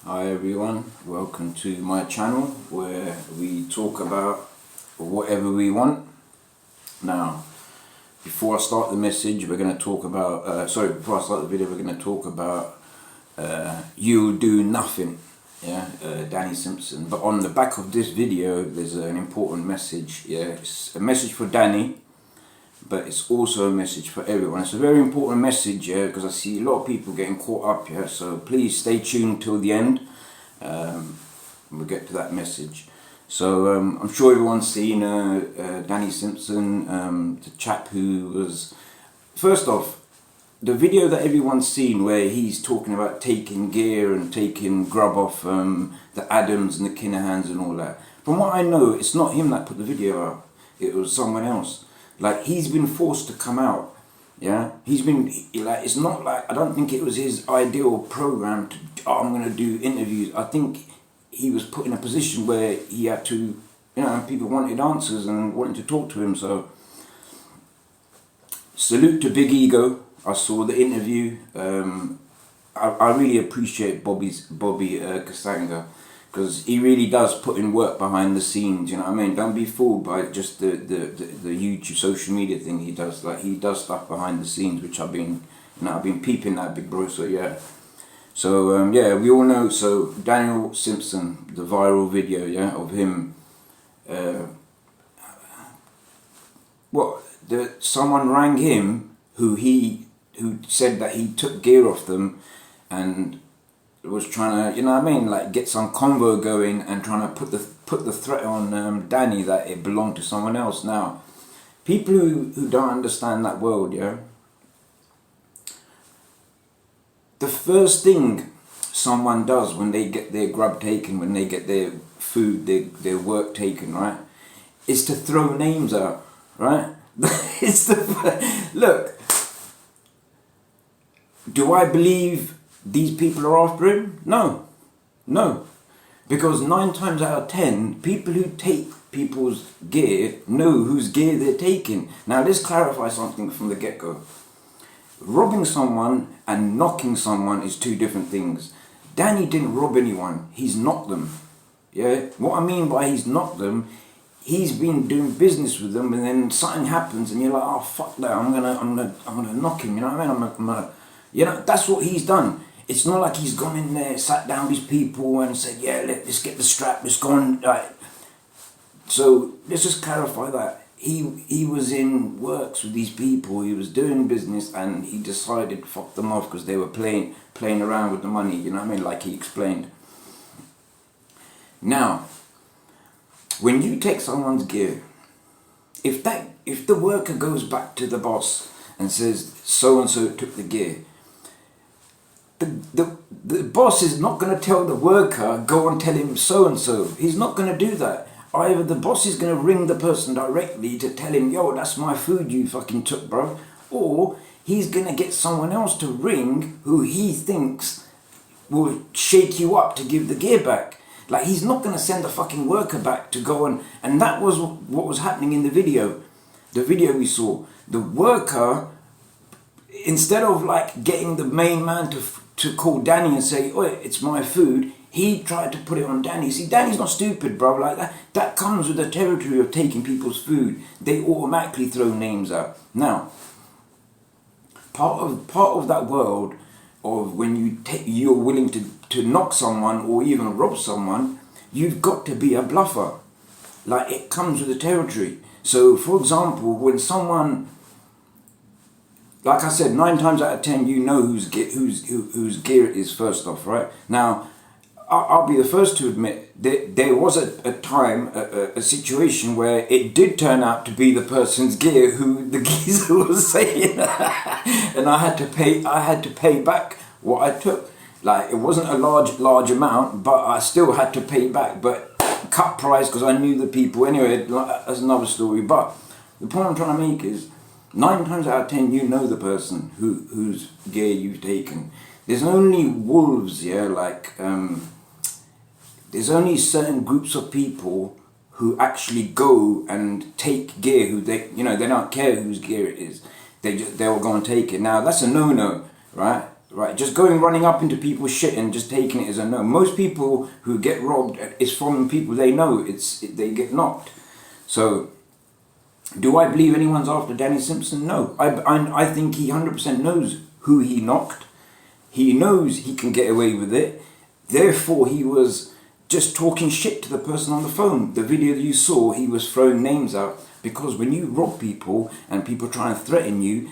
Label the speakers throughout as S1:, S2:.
S1: Hi everyone, welcome to my channel where we talk about whatever we want. Now, before I start the message, we're going to talk about, before I start the video, we're going to talk about You Do Nothing, Danny Simpson. But on the back of this video, there's an important message, it's a message for Danny, but it's also a message for everyone. It's a very important message, because I see a lot of people getting caught up, so please stay tuned till the end. We'll get to that message. So I'm sure everyone's seen Danny Simpson, the chap who was, first off, the video that everyone's seen where he's talking about taking gear and taking grub off the Adams and the Kinahans and all that. From what I know, it's not him that put the video out. It was someone else. Like, he's been forced to come out, he's been, like, it's not like, I don't think it was his ideal program to, I'm going to do interviews. I think he was put in a position where he had to, people wanted answers and wanted to talk to him, so salute to Big Ego. I saw the interview. I really appreciate Bobby Kasanga, because he really does put in work behind the scenes, you know what I mean? Don't be fooled by just the YouTube social media thing he does. Like, he does stuff behind the scenes, which I've been peeping that, big bro, so yeah. So, we all know, so Daniel Simpson, the viral video, of him, someone rang him who said that he took gear off them and was trying to, like, get some convo going and trying to put the threat on Danny that it belonged to someone else. Now, people who don't understand that world, the first thing someone does when they get their grub taken, when they get their food, their work taken, right, is to throw names out, right? Look, do I believe these people are after him? No. Because 9 times out of 10, people who take people's gear know whose gear they're taking. Now, let's clarify something from the get-go. Robbing someone and knocking someone is two different things. Danny didn't rob anyone. He's knocked them. What I mean by he's knocked them, he's been doing business with them, and then something happens, and you're like, oh fuck that, I'm gonna knock him. You know what I mean? I'm gonna, that's what he's done. It's not like he's gone in there, sat down with these people and said, let's get the strap, let's go on. So let's just clarify that. He was in works with these people, he was doing business, and he decided to fuck them off because they were playing around with the money, you know what I mean, like he explained. Now, when you take someone's gear, if the worker goes back to the boss and says, so-and-so took the gear, the boss is not going to tell the worker, go and tell him so-and-so. He's not going to do that. Either the boss is going to ring the person directly to tell him, yo, that's my food you fucking took, bro. Or he's going to get someone else to ring who he thinks will shake you up to give the gear back. Like, he's not going to send the fucking worker back to go on. And that was what was happening in the video. The video we saw. The worker, instead of like getting the main man to call Danny and say, oh, it's my food, he tried to put it on Danny. See, Danny's not stupid, bro. Like, that comes with the territory of taking people's food. They automatically throw names out. Now, part of that world of when you're willing to knock someone or even rob someone, you've got to be a bluffer. Like, it comes with the territory. So, for example, when someone, like I said, 9 times out of 10, you know whose gear it is first off, right? Now, I'll be the first to admit that there was a time, a situation where it did turn out to be the person's gear who the geezer was saying, and I had to pay back what I took. Like, it wasn't a large amount, but I still had to pay back, but cut price because I knew the people. Anyway, that's another story. But the point I'm trying to make is, 9 times out of 10, you know the person whose gear you've taken. There's only wolves, there's only certain groups of people who actually go and take gear who they don't care whose gear it is. They'll go and take it. Now, that's a no-no, right? right? Just going running up into people's shit and just taking it as a no. Most people who get robbed is from people they know. They get knocked. So, do I believe anyone's after Danny Simpson? No. I think he 100% knows who he knocked. He knows he can get away with it. Therefore, he was just talking shit to the person on the phone. The video that you saw, he was throwing names out. Because when you rob people and people try and threaten you,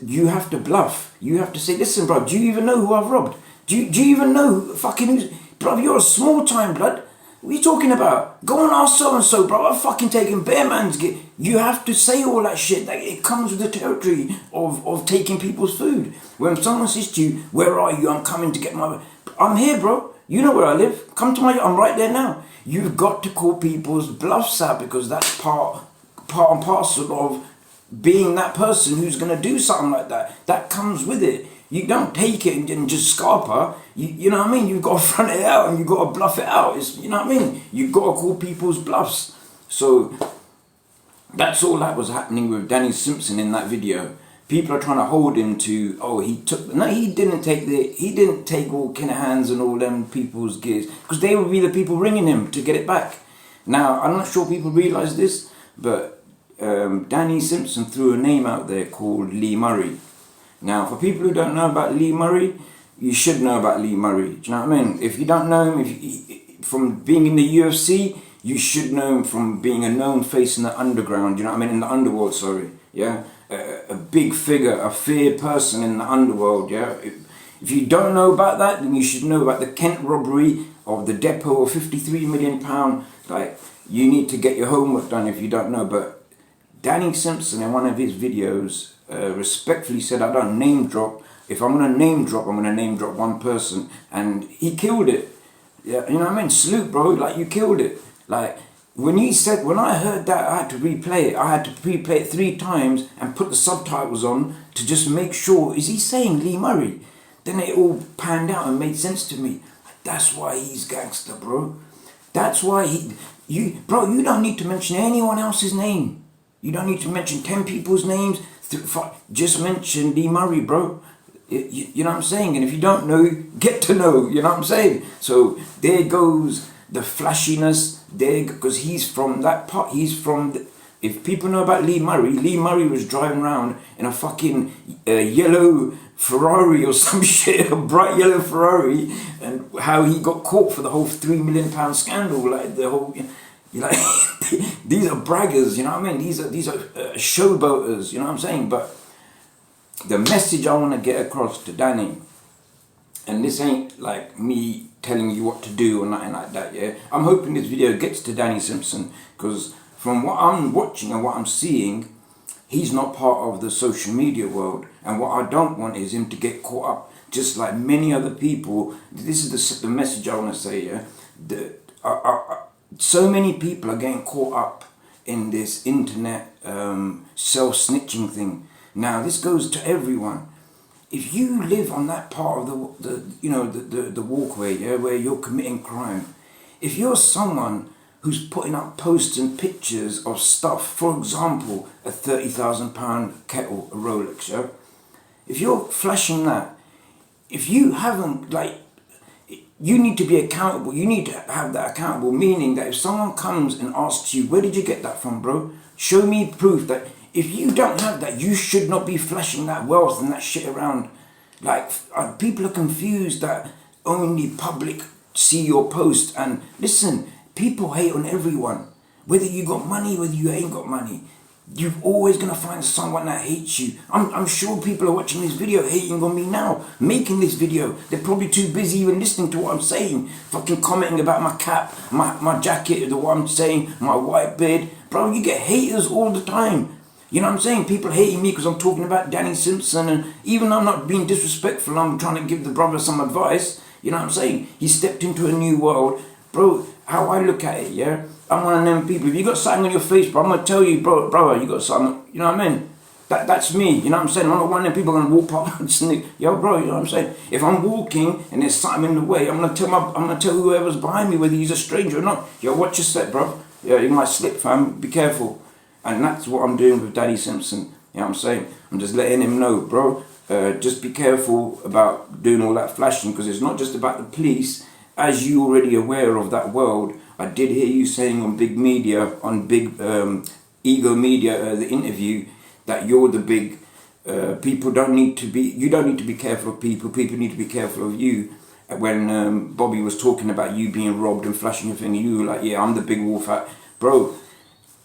S1: you have to bluff. You have to say, listen, bro, do you even know who I've robbed? Do you even know fucking who's... Bro, you're a small time, blood. What are you talking about? Go and ask so-and-so, bro. I've fucking taken bare man's get... You have to say all that shit. Like, it comes with the territory of taking people's food. When someone says to you, where are you? I'm coming to get my... I'm here, bro. You know where I live. Come to my... I'm right there now. You've got to call people's bluffs out because that's part and parcel of being that person who's going to do something like that. That comes with it. You don't take it and just scarper. You know what I mean? You've got to front it out and you've got to bluff it out. You know what I mean? You've got to call people's bluffs. So that's all that was happening with Danny Simpson in that video. People are trying to hold him to, oh, he took... No, he didn't take all Kinahan's and all them people's gears. Because they would be the people ringing him to get it back. Now, I'm not sure people realise this, but Danny Simpson threw a name out there called Lee Murray. Now, for people who don't know about Lee Murray, you should know about Lee Murray. Do you know what I mean? If you don't know him, from being in the UFC, you should know him from being a known face in the underground. You know what I mean? In the underworld, sorry. Yeah? A big figure, a feared person in the underworld. Yeah? If you don't know about that, then you should know about the Kent robbery of the depot of £53 million. Like, you need to get your homework done if you don't know. But Danny Simpson, in one of his videos, respectfully said, I don't name drop. If I'm going to name drop, I'm going to name drop one person. And he killed it. Yeah, you know what I mean? Salute, bro. Like, you killed it. Like, when I heard that, I had to replay it. I had to replay it 3 times and put the subtitles on to just make sure, is he saying Lee Murray? Then it all panned out and made sense to me. That's why he's gangster, bro. That's why you don't need to mention anyone else's name. You don't need to mention 10 people's names. Just mention Lee Murray, bro. You know what I'm saying? And if you don't know, get to know. You know what I'm saying? So there goes the flashiness. There, because he's from that part. He's from... If people know about Lee Murray was driving around in a fucking yellow Ferrari or some shit, a bright yellow Ferrari, and how he got caught for the whole £3 million scandal, like the whole... Like, these are braggers, you know what I mean? These are showboaters, you know what I'm saying? But the message I want to get across to Danny, and this ain't like me telling you what to do or nothing like that, yeah? I'm hoping this video gets to Danny Simpson, because from what I'm watching and what I'm seeing, he's not part of the social media world. And what I don't want is him to get caught up, just like many other people. This is the message I want to say, yeah? So many people are getting caught up in this internet self-snitching thing. Now, this goes to everyone. If you live on that part of the walkway, yeah, where you're committing crime, if you're someone who's putting up posts and pictures of stuff, for example, a £30,000 kettle, a Rolex, yeah? If you're flashing that, if you haven't, like, you need to be accountable. You need to have that accountable, meaning that if someone comes and asks you, where did you get that from, bro? Show me proof that if you don't have that, you should not be flashing that wealth and that shit around. Like, people are confused that only public see your post. And listen, people hate on everyone. Whether you got money, whether you ain't got money. You're always going to find someone that hates you. I'm sure people are watching this video hating on me now, making this video. They're probably too busy even listening to what I'm saying. Fucking commenting about my cap, my jacket, the what I'm saying, my white beard. Bro, you get haters all the time. You know what I'm saying? People hating me because I'm talking about Danny Simpson. And even though I'm not being disrespectful, I'm trying to give the brother some advice. You know what I'm saying? He stepped into a new world. Bro, how I look at it, yeah? I'm one of them people. If you got something on your face, bro, I'm going to tell you, bro, you got something. You know what I mean? That's me. You know what I'm saying? I'm not one of them people going to walk up and sneak. Yo, bro, you know what I'm saying? If I'm walking and there's something in the way, I'm going to tell whoever's behind me, whether he's a stranger or not. Yo, watch your step, bro. Yeah, you might slip, fam. Be careful. And that's what I'm doing with Danny Simpson. You know what I'm saying? I'm just letting him know, bro. just be careful about doing all that flashing, because it's not just about the police. As you already aware of that world, I did hear you saying on big media, on big ego media, the interview, that you're the big people don't need to be. You don't need to be careful of people. People need to be careful of you. When Bobby was talking about you being robbed and flashing your thing, you were like, "Yeah, I'm the big wolf." Bro,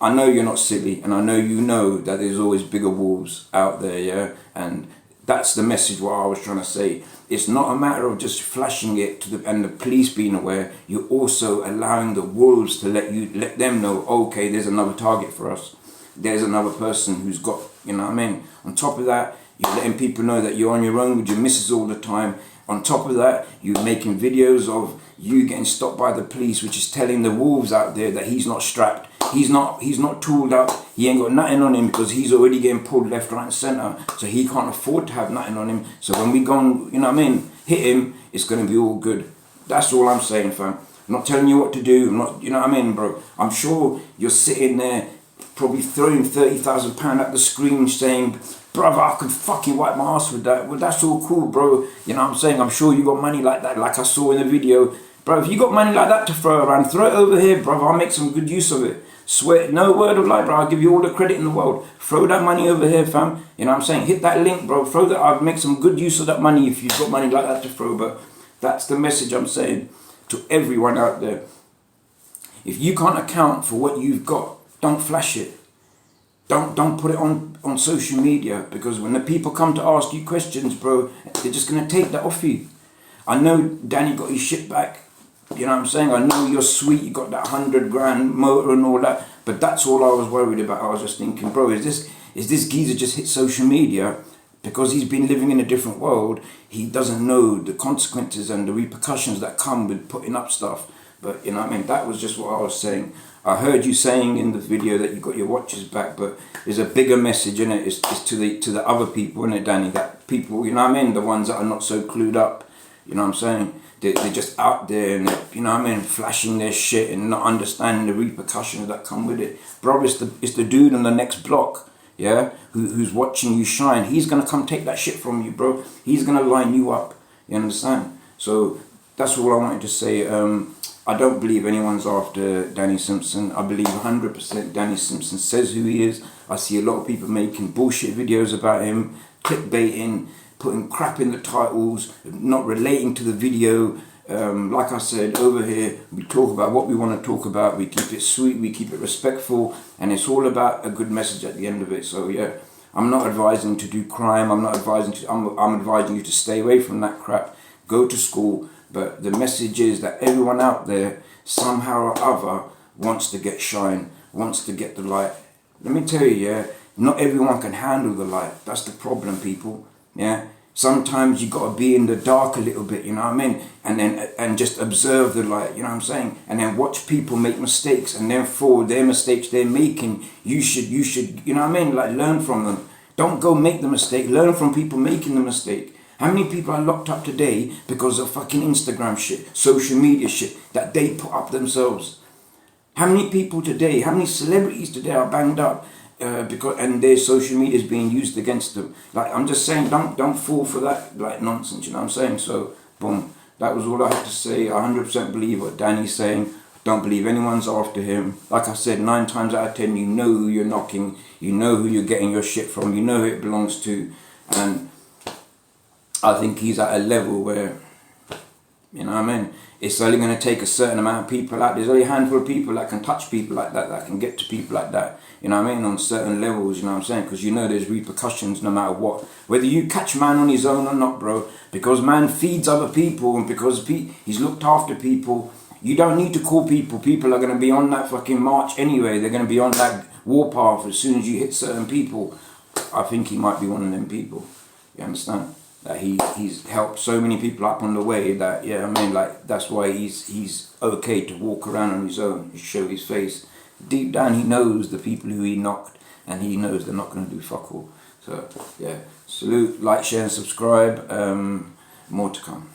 S1: I know you're not silly, and I know you know that there's always bigger wolves out there, yeah? And that's the message what I was trying to say. It's not a matter of just flashing it to and the police being aware. You're also allowing the wolves to let them know, okay, there's another target for us. There's another person who's got, you know what I mean? On top of that, you're letting people know that you're on your own with your missus all the time. On top of that, you're making videos of you getting stopped by the police, which is telling the wolves out there that he's not strapped. He's not tooled up. He ain't got nothing on him because he's already getting pulled left, right and centre. So he can't afford to have nothing on him. So when we go and, you know what I mean, hit him, it's going to be all good. That's all I'm saying, fam. I'm not telling you what to do. I'm not, you know what I mean, bro. I'm sure you're sitting there probably throwing £30,000 at the screen saying, brother, I could fucking wipe my ass with that. Well, that's all cool, bro. You know what I'm saying? I'm sure you got money like that, like I saw in the video. Bro, if you got money like that to throw around, throw it over here, brother. I'll make some good use of it. Swear, no word of lie, bro. I'll give you all the credit in the world. Throw that money over here, fam. You know what I'm saying? Hit that link, bro. Throw that. I'll make some good use of that money if you've got money like that to throw. But that's the message I'm saying to everyone out there. If you can't account for what you've got, don't flash it. Don't put it on social media, because when the people come to ask you questions, bro, they're just going to take that off you. I know Danny got his shit back. You know what I'm saying? I know you're sweet, you got that 100 grand motor and all that, but that's all I was worried about. I was just thinking, bro, is this geezer just hit social media because he's been living in a different world? He doesn't know the consequences and the repercussions that come with putting up stuff. But you know what I mean? That was just what I was saying. I heard you saying in the video that you got your watches back, but there's a bigger message in it. It's to the other people, isn't it, Danny? That people, you know what I mean? The ones that are not so clued up. You know what I'm saying? They're just out there and, you know what I mean, flashing their shit and not understanding the repercussions that come with it. Bro, it's the dude on the next block, yeah, who's watching you shine. He's going to come take that shit from you, bro. He's going to line you up, you understand? So that's all I wanted to say. I don't believe anyone's after Danny Simpson. I believe 100% Danny Simpson says who he is. I see a lot of people making bullshit videos about him, clickbaiting, putting crap in the titles, not relating to the video. Like I said, over here, we talk about what we want to talk about. We keep it sweet, we keep it respectful, and it's all about a good message at the end of it. So yeah, I'm not advising to do crime. I'm advising you to stay away from that crap. Go to school. But the message is that everyone out there, somehow or other, wants to get shine, wants to get the light. Let me tell you, yeah, not everyone can handle the light. That's the problem, people. Yeah, sometimes you got to be in the dark a little bit, you know what I mean, and just observe the light, you know what I'm saying, and then watch people make mistakes, and then for their mistakes they're making, you should, you know what I mean, like learn from them. Don't go make the mistake. Learn from people making the mistake. How many people are locked up today because of fucking Instagram shit, social media shit that they put up themselves? How many people today, how many celebrities today are banged up because their social media is being used against them? Like, I'm just saying, don't fall for that like nonsense, you know what I'm saying? So, boom, that was all I had to say. I 100% believe what Danny's saying. Don't believe anyone's after him. Like I said, 9 times out of 10, you know who you're knocking, you know who you're getting your shit from, you know who it belongs to, and I think he's at a level where, you know what I mean, it's only going to take a certain amount of people out. There's only a handful of people that can touch people like that, that can get to people like that, you know what I mean, on certain levels, you know what I'm saying, because you know there's repercussions no matter what. Whether you catch man on his own or not, bro, because man feeds other people and because he's looked after people, you don't need to call people. People are going to be on that fucking march anyway. They're going to be on that warpath as soon as you hit certain people. I think he might be one of them people, you understand? That he's helped so many people up on the way that, yeah, I mean, like, that's why he's okay to walk around on his own and show his face. Deep down, he knows the people who he knocked, and he knows they're not going to do fuck all. So, yeah, salute, like, share, and subscribe. More to come.